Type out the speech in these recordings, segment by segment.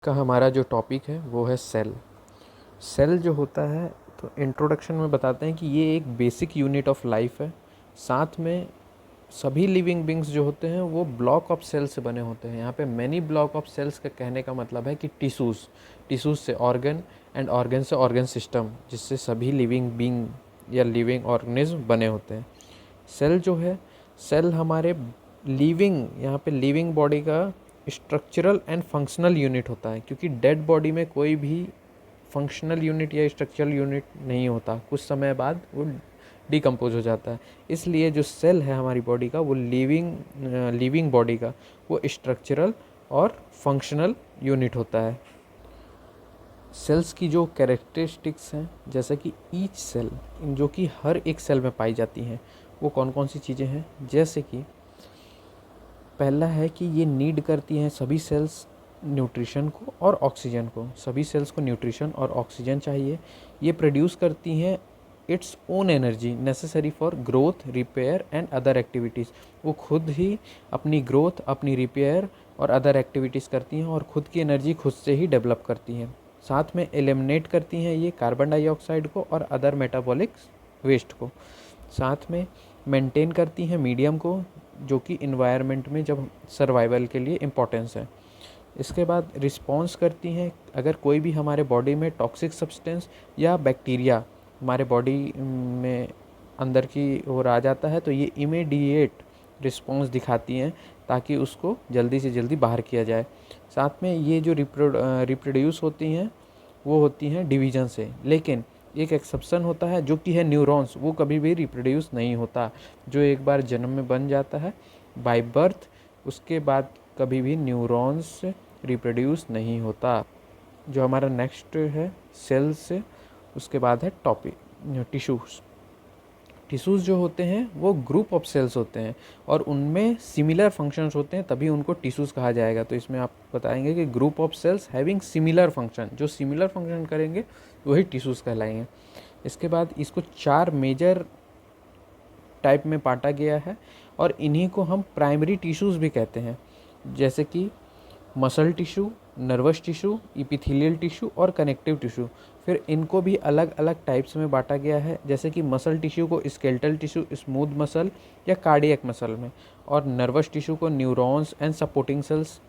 का हमारा जो टॉपिक है वो है सेल। सेल जो होता है, तो इंट्रोडक्शन में बताते हैं कि ये एक बेसिक यूनिट ऑफ लाइफ है। साथ में सभी लिविंग बींग्स जो होते हैं वो ब्लॉक ऑफ सेल्स से बने होते हैं। यहाँ पे मैनी ब्लॉक ऑफ सेल्स का कहने का मतलब है कि टिश्यूज़ से ऑर्गन एंड ऑर्गन से ऑर्गन सिस्टम, जिससे सभी लिविंग बींग या लिविंग ऑर्गेनिज्म बने होते हैं। सेल जो है, सेल हमारे यहाँ पे लिविंग बॉडी का स्ट्रक्चरल एंड फंक्शनल यूनिट होता है, क्योंकि डेड बॉडी में कोई भी फंक्शनल यूनिट या स्ट्रक्चरल यूनिट नहीं होता, कुछ समय बाद वो डिकम्पोज हो जाता है। इसलिए जो सेल है हमारी बॉडी का, वो लिविंग बॉडी का वो स्ट्रक्चरल और फंक्शनल यूनिट होता है। सेल्स की जो कैरेक्टरिस्टिक्स हैं, जैसे कि ईच सेल, जो कि हर एक सेल में पाई जाती हैं, वो कौन कौन सी चीज़ें हैं। जैसे कि पहला है कि ये नीड करती हैं सभी सेल्स न्यूट्रिशन को और ऑक्सीजन को। सभी सेल्स को न्यूट्रिशन और ऑक्सीजन चाहिए। ये प्रोड्यूस करती हैं its own energy necessary for growth, repair and other activities. वो खुद ही अपनी ग्रोथ, अपनी रिपेयर और अदर एक्टिविटीज़ करती हैं और खुद की एनर्जी खुद से ही डेवलप करती हैं। साथ में एलिमिनेट करती हैं ये कार्बन डाइऑक्साइड को और अदर मेटाबॉलिक वेस्ट को। साथ में मेंटेन करती हैं मीडियम को, जो कि इन्वायरमेंट में जब सर्वाइवल के लिए इम्पोर्टेंस है। इसके बाद रिस्पॉन्स करती हैं अगर कोई भी हमारे बॉडी में टॉक्सिक सब्सटेंस या बैक्टीरिया हमारे बॉडी में अंदर की ओर आ जाता है, तो ये इमीडिएट रिस्पॉन्स दिखाती हैं ताकि उसको जल्दी से जल्दी बाहर किया जाए। साथ में ये जो रिप्रोड्यूस होती हैं वो होती हैं डिवीजन से, लेकिन एक एक्सेप्शन होता है जो कि है न्यूरॉन्स। वो कभी भी रिप्रोड्यूस नहीं होता। जो एक बार जन्म में बन जाता है बाय बर्थ, उसके बाद कभी भी न्यूरॉन्स रिप्रोड्यूस नहीं होता। जो हमारा नेक्स्ट है सेल्स से, उसके बाद है टॉपिक टिश्यूज़। टिश्यूज़ जो होते हैं वो ग्रुप ऑफ सेल्स होते हैं और उनमें सिमिलर फंक्शंस होते हैं, तभी उनको टिश्यूज़ कहा जाएगा। तो इसमें आप बताएंगे कि group of sales having similar function, जो सिमिलर फंक्शन करेंगे वही टिश्यूज़ कहलाएंगे। इसके बाद इसको 4 मेजर टाइप में बांटा गया है और इन्हीं को हम प्राइमरी टिश्यूज़ भी कहते हैं, जैसे कि muscle tissue, nervous tissue, epithelial tissue और कनेक्टिव टिश्यू। फिर इनको भी अलग अलग टाइप्स में बांटा गया है, जैसे कि मसल टिश्यू को स्केलेटल टिश्यू, स्मूथ मसल या कार्डियक मसल में, और नर्वस टिश्यू को neurons and supporting cells,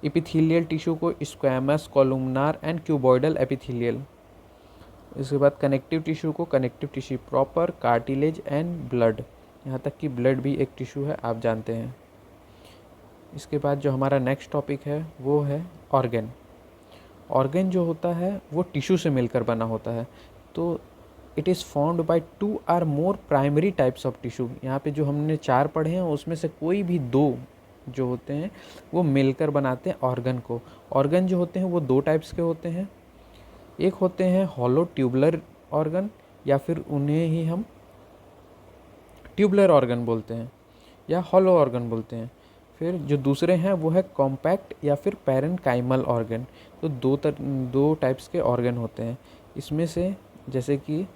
epithelial tissue को squamous, columnar and cuboidal epithelial. इसके बाद कनेक्टिव टिश्यू को connective tissue proper, cartilage and blood. यहाँ तक कि ब्लड भी एक टिश्यू है, आप जानते हैं। इसके बाद जो हमारा नेक्स्ट टॉपिक है वो है ऑर्गन। ऑर्गन जो होता है वो टिश्यू से मिलकर बना होता है। तो इट इज़ फाउंड बाय 2 और मोर प्राइमरी टाइप्स ऑफ टिश्यू। यहाँ पे जो हमने 4 पढ़े हैं उसमें से कोई भी 2 जो होते हैं वो मिलकर बनाते हैं ऑर्गन को। ऑर्गन जो होते हैं वो 2 टाइप्स के होते हैं। एक होते हैं हॉलो ट्यूबुलर ऑर्गन, या फिर उन्हें ही हम ट्यूबुलर ऑर्गन बोलते हैं या हॉलो ऑर्गन बोलते हैं। फिर जो दूसरे हैं वो है कॉम्पैक्ट या फिर पैरेन्काइमल ऑर्गन। तो दो टाइप्स के ऑर्गन होते हैं। इसमें से जैसे कि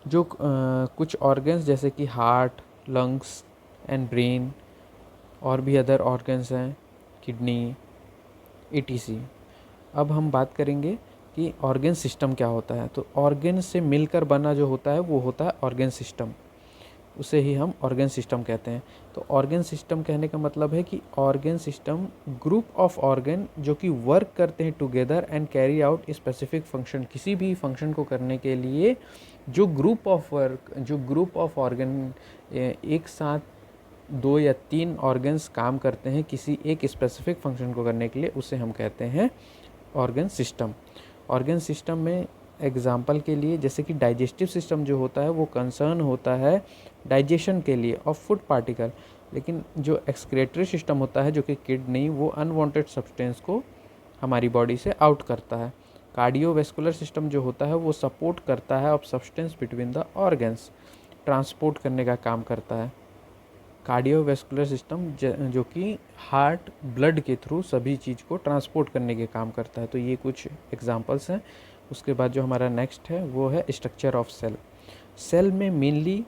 जो कुछ ऑर्गन्स जैसे कि हार्ट, लंग्स एंड ब्रेन, और भी अदर ऑर्गन्स हैं, किडनी, etc। अब हम बात करेंगे कि ऑर्गन सिस्टम क्या होता है। तो ऑर्गन से मिलकर बना जो होता है वो होता है ऑर्गन सिस्टम, उसे ही हम ऑर्गन सिस्टम कहते हैं। तो ऑर्गन सिस्टम कहने का मतलब है कि organ system group of organ जो कि वर्क करते हैं together and carry out specific function. किसी भी फंक्शन को करने के लिए जो ग्रुप ऑफ ऑर्गन एक साथ 2 या 3 ऑर्गन्स काम करते हैं किसी एक स्पेसिफिक फंक्शन को करने के लिए, उसे हम कहते हैं ऑर्गन सिस्टम। ऑर्गन सिस्टम में एग्जाम्पल के लिए जैसे कि डाइजेस्टिव सिस्टम जो होता है वो कंसर्न होता है डाइजेशन के लिए ऑफ फूड पार्टिकल, लेकिन जो एक्सक्रेटरी सिस्टम होता है जो कि किडनी, वो अनवांटेड सब्सटेंस को हमारी बॉडी से आउट करता है। कार्डियोवैस्कुलर सिस्टम जो होता है वो सपोर्ट करता है of substance between the organs, transport करने का काम करता है। कार्डियोवैस्कुलर सिस्टम जो कि हार्ट ब्लड के थ्रू सभी चीज़ को ट्रांसपोर्ट करने के काम करता है। तो ये कुछ एग्जांपल्स हैं। उसके बाद जो हमारा नेक्स्ट है वो है स्ट्रक्चर ऑफ सेल। सेल में मेनली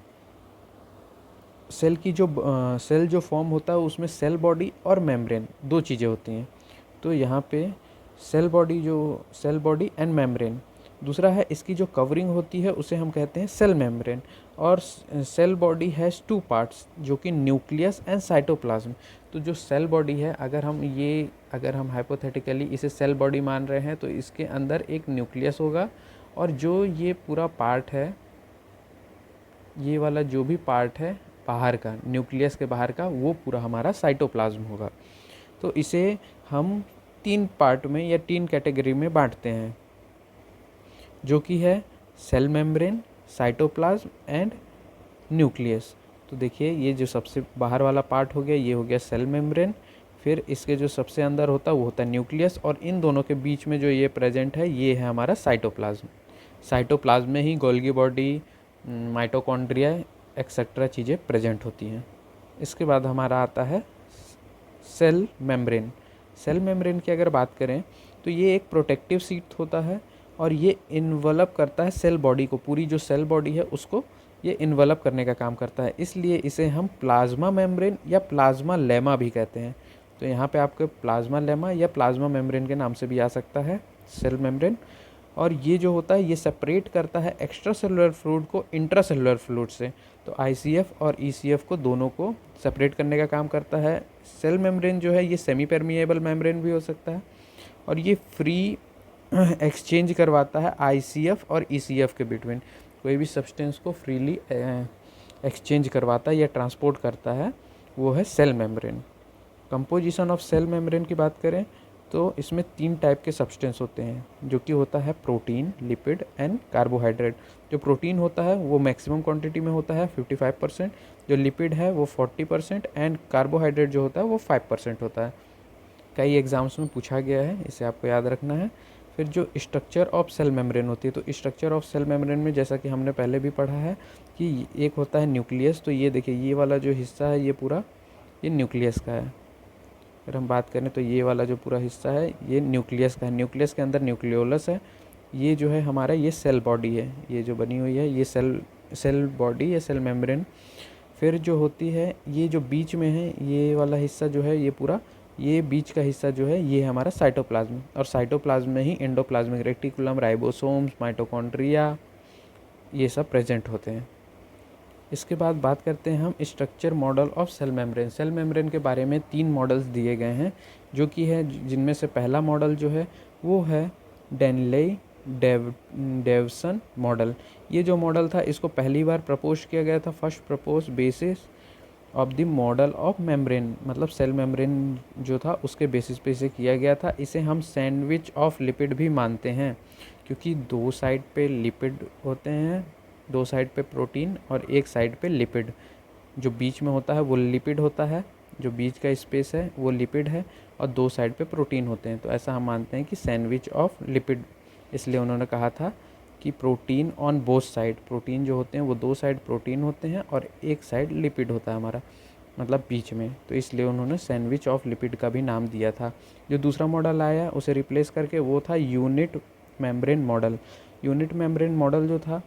सेल जो फॉर्म होता है उसमें सेल बॉडी और मेम्ब्रेन दो चीज़ें होती हैं। तो यहाँ पे सेल बॉडी एंड मेम्ब्रेन। दूसरा है इसकी जो कवरिंग होती है उसे हम कहते हैं सेल मेम्ब्रेन। और cell body has two parts जो कि न्यूक्लियस एंड साइटोप्लाज्म। तो जो सेल बॉडी है, अगर हम हाइपोथेटिकली इसे सेल बॉडी मान रहे हैं तो इसके अंदर एक न्यूक्लियस होगा, और जो ये पूरा पार्ट है, ये वाला जो भी पार्ट है बाहर का, न्यूक्लियस के बाहर का, वो पूरा हमारा साइटोप्लाज्म होगा। तो इसे हम 3 पार्ट में या 3 कैटेगरी में बांटते हैं, जो कि है cell membrane, cytoplasm and nucleus. तो देखिए, ये जो सबसे बाहर वाला पार्ट हो गया, ये हो गया सेल मेम्ब्रेन। फिर इसके जो सबसे अंदर होता है वो होता है न्यूक्लियस, और इन दोनों के बीच में जो ये प्रेजेंट है ये है हमारा साइटोप्लाज्म। साइटोप्लाज्म में ही गोल्गी बॉडी, माइटोकॉन्ड्रिया एक्सेट्रा चीज़ें प्रेजेंट होती हैं। इसके बाद हमारा आता है सेल मेम्ब्रेन। सेल मेम्ब्रेन की अगर बात करें तो ये एक प्रोटेक्टिव शीट होता है, और ये इन्वलप करता है सेल बॉडी को। पूरी जो सेल बॉडी है उसको ये इन्वलप करने का काम करता है, इसलिए इसे हम प्लाज्मा मेम्ब्रेन या प्लाज्मा लेमा भी कहते हैं। तो यहाँ पे आपके प्लाज्मा लेमा या प्लाज्मा मेम्ब्रेन के नाम से भी आ सकता है सेल मेम्ब्रेन। और ये जो होता है ये सेपरेट करता है एक्स्ट्रा सेलुलर फ्लूइड को इंट्रा सेलुलर फ्लूइड से। तो आईसीएफ और ईसीएफ को दोनों को सेपरेट करने का काम करता है। सेल मेम्ब्रेन जो है ये सेमी परमिएबल मेम्ब्रेन भी हो सकता है, और ये फ्री एक्सचेंज करवाता है आईसीएफ और ईसीएफ के बिटवीन। कोई भी सब्सटेंस को फ्रीली एक्सचेंज करवाता है या ट्रांसपोर्ट करता है, वो है cell membrane. Composition of cell membrane की बात करें तो इसमें 3 टाइप के सब्सटेंस होते हैं, जो कि होता है प्रोटीन, लिपिड एंड कार्बोहाइड्रेट। जो प्रोटीन होता है वो मैक्सिमम क्वांटिटी में होता है 55%, जो लिपिड है वो 40%, एंड कार्बोहाइड्रेट जो होता है वो 5% होता है। कई एग्जाम्स में पूछा गया है, इसे आपको याद रखना है। फिर जो स्ट्रक्चर ऑफ सेल मेम्ब्रेन होती है, तो स्ट्रक्चर ऑफ सेल मेम्ब्रेन में जैसा कि हमने पहले भी पढ़ा है कि एक होता है न्यूक्लियस। तो ये देखिए, ये वाला जो हिस्सा है ये पूरा ये न्यूक्लियस का है। अगर हम बात करें तो ये वाला जो पूरा हिस्सा है ये न्यूक्लियस का है। न्यूक्लियस के अंदर न्यूक्लियोलस है। ये जो है हमारा ये सेल बॉडी है, ये जो बनी हुई है ये सेल बॉडी या सेल मेम्ब्रेन। फिर जो होती है ये जो बीच में है ये वाला हिस्सा जो है ये पूरा, ये बीच का हिस्सा जो है ये हमारा साइटोप्लाज्म। और साइटोप्लाज्म में ही एंडोप्लाज्मिक रेटिकुलम, राइबोसोम्स, माइटोकॉन्ड्रिया ये सब प्रेजेंट होते हैं। इसके बाद बात करते हैं हम structure model of cell membrane. Cell membrane के बारे में 3 मॉडल्स दिए गए हैं, जो कि है जिनमें से पहला मॉडल जो है वो है डेनलेई डेवसन मॉडल। ये जो मॉडल था इसको पहली बार प्रपोज किया गया था, first propose basis of the model of membrane, मतलब सेल मेम्ब्रेन जो था उसके बेसिस पे इसे किया गया था। इसे हम सैंडविच ऑफ लिपिड भी मानते हैं, क्योंकि 2 साइड पे लिपिड होते हैं, 2 साइड पे प्रोटीन और 1 साइड पे लिपिड। जो बीच में होता है वो लिपिड होता है, जो बीच का स्पेस है वो लिपिड है, और 2 साइड पे प्रोटीन होते हैं। तो ऐसा हम मानते हैं कि सैंडविच ऑफ लिपिड, इसलिए उन्होंने कहा था कि protein on both side. Protein जो होते हैं वो 2 साइड प्रोटीन होते हैं और 1 साइड लिपिड होता है हमारा, मतलब बीच में। तो इसलिए उन्होंने सैंडविच ऑफ लिपिड का भी नाम दिया था। जो दूसरा मॉडल आया उसे रिप्लेस करके वो था unit membrane model. Unit membrane model जो था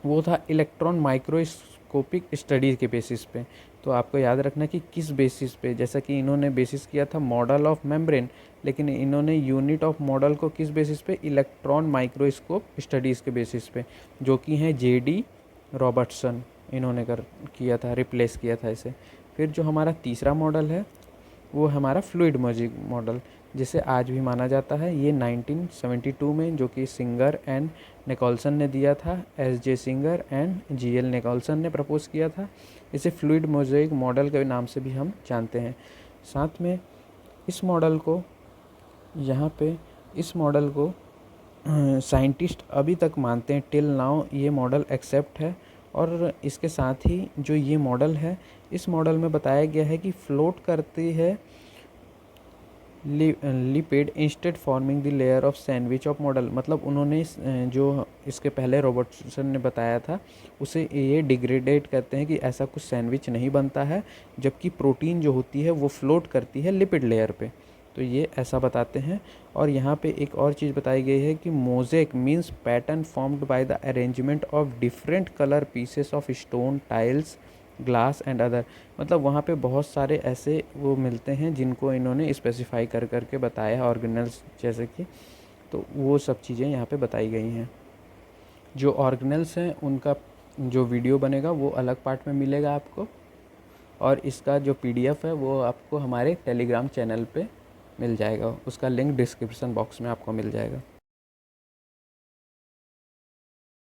वो था इलेक्ट्रॉन माइक्रोस्कोपिक स्टडीज़ के बेसिस पे। तो आपको याद रखना कि किस बेसिस पे, जैसा कि इन्होंने बेसिस किया था मॉडल ऑफ मेम्ब्रेन, लेकिन इन्होंने यूनिट ऑफ मॉडल को किस बेसिस पे, इलेक्ट्रॉन माइक्रोस्कोप स्टडीज़ के बेसिस पे, जो कि हैं जेडी रॉबर्टसन, इन्होंने किया था, रिप्लेस किया था इसे। फिर जो हमारा तीसरा मॉडल है वो हमारा फ्लूइड मॉजिक मॉडल, जिसे आज भी माना जाता है। ये 1972 में जो कि सिंगर एंड निकोलसन ने दिया था, S J. Singer and G L. Nicolson ने प्रपोज किया था। इसे फ्लूइड मोज़ेक मॉडल के नाम से भी हम जानते हैं। साथ में इस मॉडल को साइंटिस्ट अभी तक मानते हैं, टिल नाउ ये मॉडल एक्सेप्ट है। और इसके साथ ही जो ये मॉडल है, इस मॉडल में बताया गया है कि फ्लोट करती है lipid instead forming the layer of sandwich of model. मतलब उन्होंने जो इसके पहले रॉबर्टसन ने बताया था उसे ये डिग्रेडेट करते हैं कि ऐसा कुछ सैंडविच नहीं बनता है, जबकि प्रोटीन जो होती है वो फ्लोट करती है लिपिड लेयर पे। तो ये ऐसा बताते हैं। और यहाँ पे एक और चीज़ बताई गई है कि mosaic means pattern formed by the arrangement of different colour pieces of stone, tiles glass and other, मतलब वहाँ पे बहुत सारे ऐसे वो मिलते हैं जिनको इन्होंने स्पेसिफाई कर करके बताया है ऑर्गेनल्स जैसे कि, तो वो सब चीज़ें यहाँ पे बताई गई हैं। जो ऑर्गेनल्स हैं उनका जो वीडियो बनेगा वो अलग पार्ट में मिलेगा आपको, और इसका जो PDF है वो आपको हमारे टेलीग्राम चैनल पे मिल जाएगा, उसका लिंक डिस्क्रिप्शन बॉक्स में आपको मिल जाएगा।